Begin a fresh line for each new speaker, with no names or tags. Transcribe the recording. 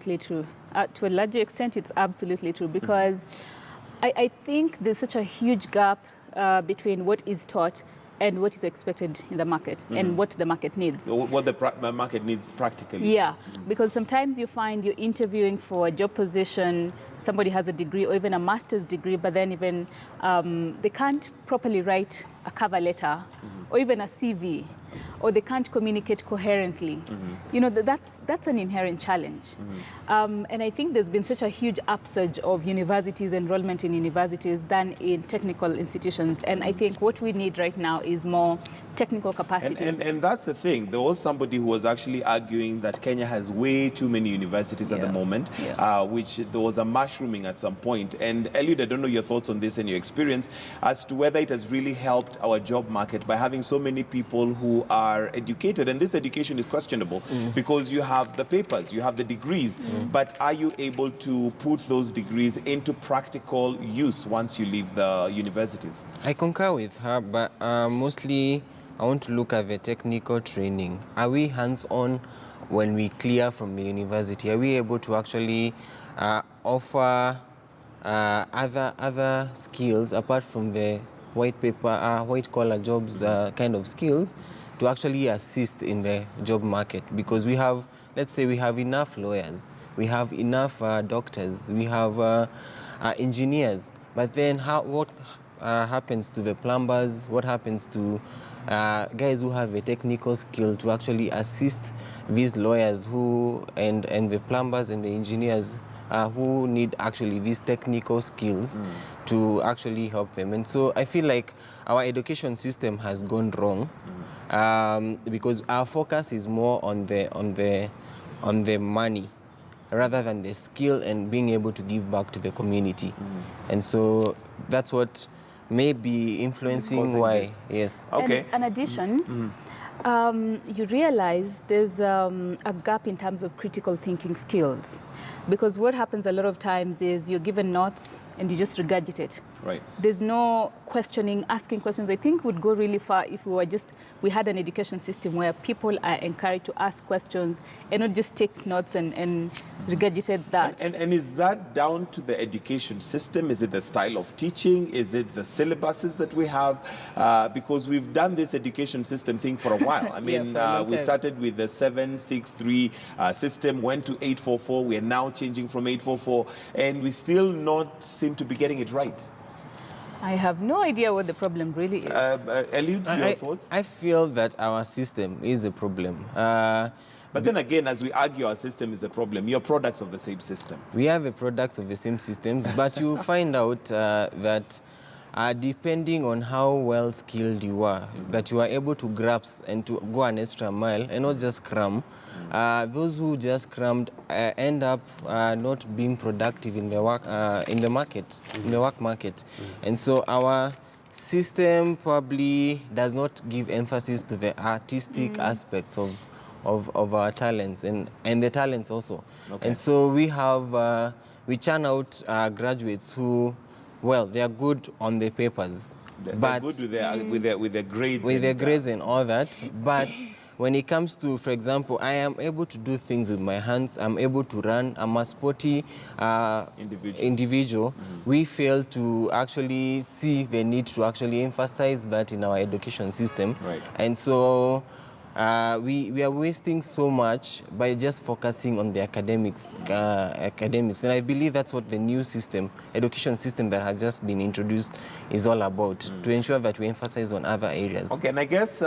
absolutely true. To a larger extent, it's absolutely true because I think there's such a huge gap between what is taught and what is expected in the market and what the market needs.
What the market needs practically.
Yeah, because sometimes you find you're interviewing for a job position, somebody has a degree or even a master's degree, but then even they can't properly write a cover letter or even a CV, or they can't communicate coherently. You know, that's an inherent challenge. And I think there's been such a huge upsurge of universities, enrollment in universities than in technical institutions. And I think what we need right now is more technical capacity.
And that's the thing. There was somebody who was actually arguing that Kenya has way too many universities at the moment, which there was a mushrooming at some point. And Eliud, I don't know your thoughts on this and your experience as to whether it has really helped our job market by having so many people who are educated. And this education is questionable because you have the papers, you have the degrees, but are you able to put those degrees into practical use once you leave the universities?
I concur with her, but mostly I want to look at the technical training. Are we hands-on when we clear from the university? Are we able to actually offer other skills apart from the white-collar jobs kind of skills to actually assist in the job market? Because we have, let's say we have enough lawyers, we have enough doctors, we have engineers, but then what happens to the plumbers? What happens to guys who have a technical skill to actually assist these lawyers and the plumbers and the engineers who need actually these technical skills to actually help them? And so I feel like our education system has gone wrong because our focus is more on the money rather than the skill and being able to give back to the community. And so that's what may be influencing why.
This.
Yes.
Okay.
And in addition, you realize there's a gap in terms of critical thinking skills. Because what happens a lot of times is you're given notes and you just regurgitate.
Right.
There's no questioning, asking questions. I think would go really far if we had an education system where people are encouraged to ask questions and not just take notes and regurgitate that.
And is that down to the education system? Is it the style of teaching? Is it the syllabuses that we have? Because we've done this education system thing for a while. I mean, we started with the 763 system, went to 844. We are now changing from 844, and we still not seem to be getting it right.
I have no idea what the problem really is.
Eliud, your thoughts?
I feel that our system is a problem.
But then again, as we argue our system is a problem, you're products of the same system.
We have the products of the same systems, but you find out that depending on how well skilled you are, that you are able to grasp and to go an extra mile and not just cram. Those who just crammed end up not being productive in the work market. And so our system probably does not give emphasis to the artistic aspects of our talents and the talents also. Okay. And so we churn out graduates who, well, they are good on the papers.
They're good with their grades.
With their grades and all that. But when it comes to, for example, I am able to do things with my hands, I'm able to run, I'm a sporty individual. We fail to actually see the need to actually emphasize that in our education system.
Right.
And so we are wasting so much by just focusing on the academics. And I believe that's what the new system, education system that has just been introduced is all about, to ensure that we emphasize on other areas.
Okay, and I guess